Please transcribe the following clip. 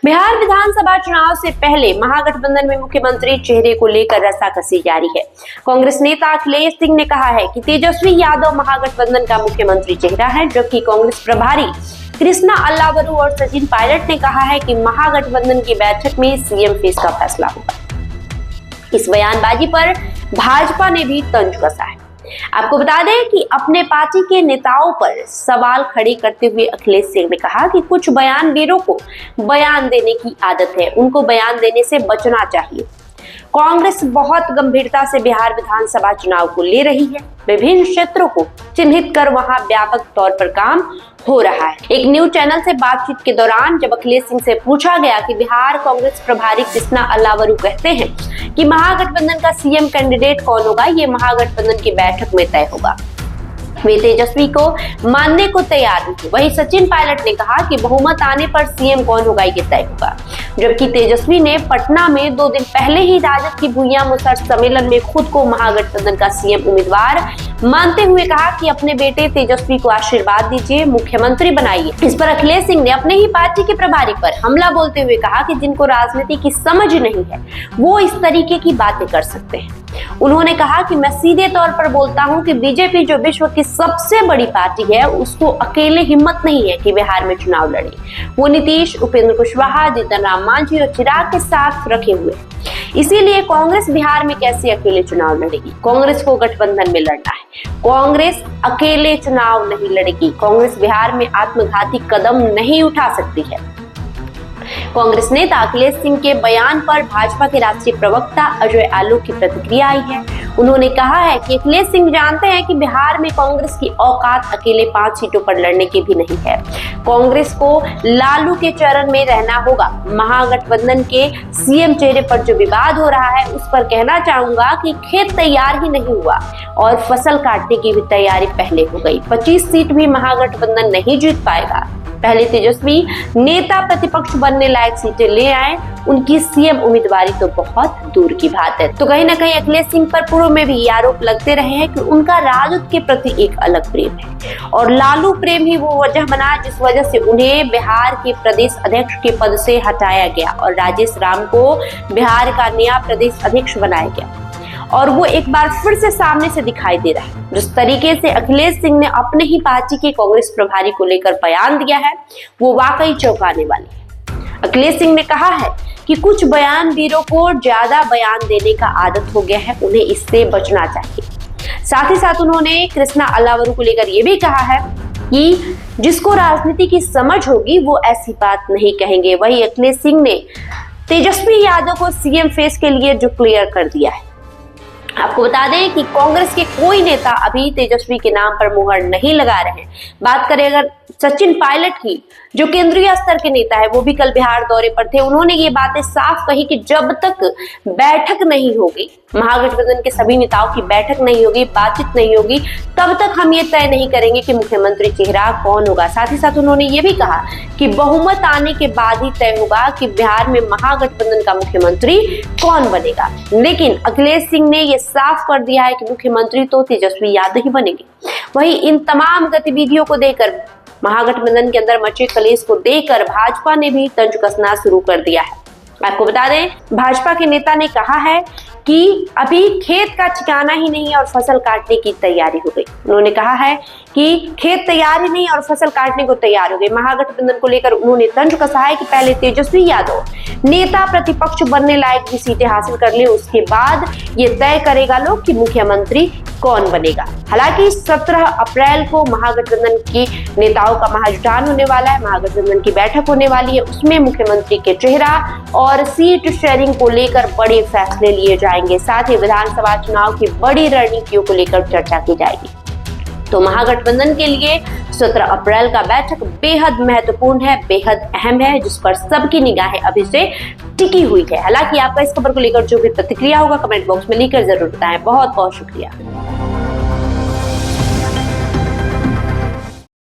बिहार विधानसभा चुनाव से पहले महागठबंधन में मुख्यमंत्री चेहरे को लेकर रस्साकसी जारी है। कांग्रेस नेता अखिलेश सिंह ने कहा है कि तेजस्वी यादव महागठबंधन का मुख्यमंत्री चेहरा है, जबकि कांग्रेस प्रभारी कृष्णा अल्लावरू और सचिन पायलट ने कहा है कि महागठबंधन की बैठक में सीएम फेस का फैसला होगा। इस बयानबाजी पर भाजपा ने भी तंज कसा है। आपको बता दें कि अपने पार्टी के नेताओं पर सवाल खड़े करते हुए अखिलेश सिंह ने कहा कि कुछ बयानवीरों को बयान देने की आदत है, उनको बयान देने से बचना चाहिए। कांग्रेस बहुत गंभीरता से बिहार विधानसभा चुनाव को ले रही है। विभिन्न क्षेत्रों को चिन्हित कर वहां व्यापक तौर पर काम हो रहा है। एक न्यूज चैनल से बातचीत के दौरान जब अखिलेश सिंह से पूछा गया कि बिहार कांग्रेस प्रभारी कृष्णा अल्लावरू कहते हैं कि महागठबंधन का सीएम कैंडिडेट कौन होगा, ये महागठबंधन की बैठक में तय होगा, वे तेजस्वी को मानने को तैयार नहीं। वहीं सचिन पायलट ने कहा कि बहुमत आने पर सीएम कौन होगा ये तय होगा, जबकि तेजस्वी ने पटना में 2 दिन पहले ही राजद की भुइयां मुसहर सम्मेलन में खुद को महागठबंधन का सीएम उम्मीदवार मानते हुए कहा कि अपने बेटे तेजस्वी को आशीर्वाद दीजिए, मुख्यमंत्री बनाइए। इस पर अखिलेश सिंह ने अपने ही पार्टी के प्रभारी पर हमला बोलते हुए कहा कि जिनको राजनीति की समझ नहीं है वो इस तरीके की बातें कर सकते हैं। उन्होंने कहा कि मैं सीधे तौर पर बोलता हूं कि बीजेपी जो विश्व की सबसे बड़ी पार्टी है, उसको अकेले हिम्मत नहीं है कि बिहार में चुनाव लड़े। वो नीतीश, उपेंद्र कुशवाहा, जीतन राम मांझी और चिराग के साथ रखे हुए हैं। इसीलिए कांग्रेस बिहार में कैसे अकेले चुनाव लड़ेगी? कांग्रेस को गठबंधन में लड़ना है। कांग्रेस अकेले चुनाव नहीं लड़ेगी। कांग्रेस बिहार में आत्मघाती कदम नहीं उठा सकती है। कांग्रेस नेता अखिलेश सिंह के बयान पर भाजपा के राष्ट्रीय प्रवक्ता अजय आलोक की प्रतिक्रिया आई है। उन्होंने कहा है कि अखिलेश सिंह जानते हैं कि बिहार में कांग्रेस की औकात अकेले 5 सीटों पर लड़ने की भी नहीं है। कांग्रेस को लालू के चरण में रहना होगा। महागठबंधन के सीएम चेहरे पर जो विवाद हो रहा है उस पर कहना चाहूंगा कि खेत तैयार ही नहीं हुआ और फसल काटने की भी तैयारी पहले हो गई। 25 सीट भी महागठबंधन नहीं जीत पाएगा। पहले तेजस्वी नेता प्रतिपक्ष बनने लायक सीटें ले आए, उनकी सीएम उम्मीदवारी तो बहुत दूर की बात है। तो कहीं ना कहीं अखिलेश सिंह पर पूर्व में भी ये आरोप लगते रहे हैं कि उनका राजद के प्रति एक अलग प्रेम है और लालू प्रेम ही वो वजह बना जिस वजह से उन्हें बिहार के प्रदेश अध्यक्ष के पद से हटाया गया और राजेश राम को बिहार का नया प्रदेश अध्यक्ष बनाया गया। और वो एक बार फिर से सामने से दिखाई दे रहा है। जिस तरीके से अखिलेश सिंह ने अपने ही पार्टी के कांग्रेस प्रभारी को लेकर बयान दिया है वो वाकई चौंकाने वाली है। अखिलेश सिंह ने कहा है कि कुछ बयानवीरों को ज्यादा बयान देने का आदत हो गया है, उन्हें इससे बचना चाहिए। साथ ही साथ उन्होंने कृष्णा अल्लावरू को लेकर ये भी कहा है कि जिसको राजनीति की समझ होगी वो ऐसी बात नहीं कहेंगे। वही अखिलेश सिंह ने तेजस्वी यादव को सीएम फेस के लिए जो क्लियर कर दिया है। आपको बता दें कि कांग्रेस के कोई नेता अभी तेजस्वी के नाम पर मुहर नहीं लगा रहे हैं। बात करें अगर सचिन पायलट की, जो केंद्रीय स्तर के नेता है, वो भी कल बिहार दौरे पर थे। उन्होंने ये बातें साफ कही कि जब तक बैठक नहीं होगी, महागठबंधन के सभी नेताओं की बैठक नहीं होगी, बातचीत नहीं होगी, तब तक हम ये तय नहीं करेंगे कि मुख्यमंत्री चेहरा कौन होगा। साथ ही साथ उन्होंने ये भी कहा कि बहुमत आने के बाद ही तय होगा कि बिहार में महागठबंधन का मुख्यमंत्री कौन बनेगा। लेकिन अखिलेश सिंह ने ये साफ कर दिया है कि मुख्यमंत्री तो तेजस्वी यादव ही बनेंगे। वहीं इन तमाम गतिविधियों को देकर, महागठबंधन के अंदर मचे कलेश को देखकर भाजपा ने भी तंज कसना शुरू कर दिया है। आपको बता दें, भाजपा के नेता ने कहा है कि अभी खेत का ठिकाना ही नहीं है और फसल काटने की तैयारी हो गई। उन्होंने कहा है कि खेत तैयार ही नहीं और फसल काटने को तैयार हो गए। महागठबंधन को लेकर उन्होंने तंज कसा है कि पहले तेजस्वी यादव नेता प्रतिपक्ष बनने लायक भी सीटें हासिल कर ले, उसके बाद ये तय करेगा लोग कि मुख्यमंत्री कौन बनेगा। हालांकि 17 अप्रैल को महागठबंधन के नेताओं का महाजुटान होने वाला है, महागठबंधन की बैठक होने वाली है। उसमें मुख्यमंत्री के चेहरा और सीट शेयरिंग को लेकर बड़े फैसले लिए जाएंगे। साथ ही विधानसभा चुनाव की बड़ी रणनीतियों को लेकर चर्चा की जाएगी। तो महागठबंधन के लिए 17 अप्रैल का बैठक बेहद महत्वपूर्ण है, बेहद अहम है, जिस पर सबकी निगाहें अभी से टिकी हुई है। हालांकि आपका इस खबर को लेकर जो भी प्रतिक्रिया होगा कमेंट बॉक्स में लिखकर जरूर बताएं। बहुत बहुत शुक्रिया।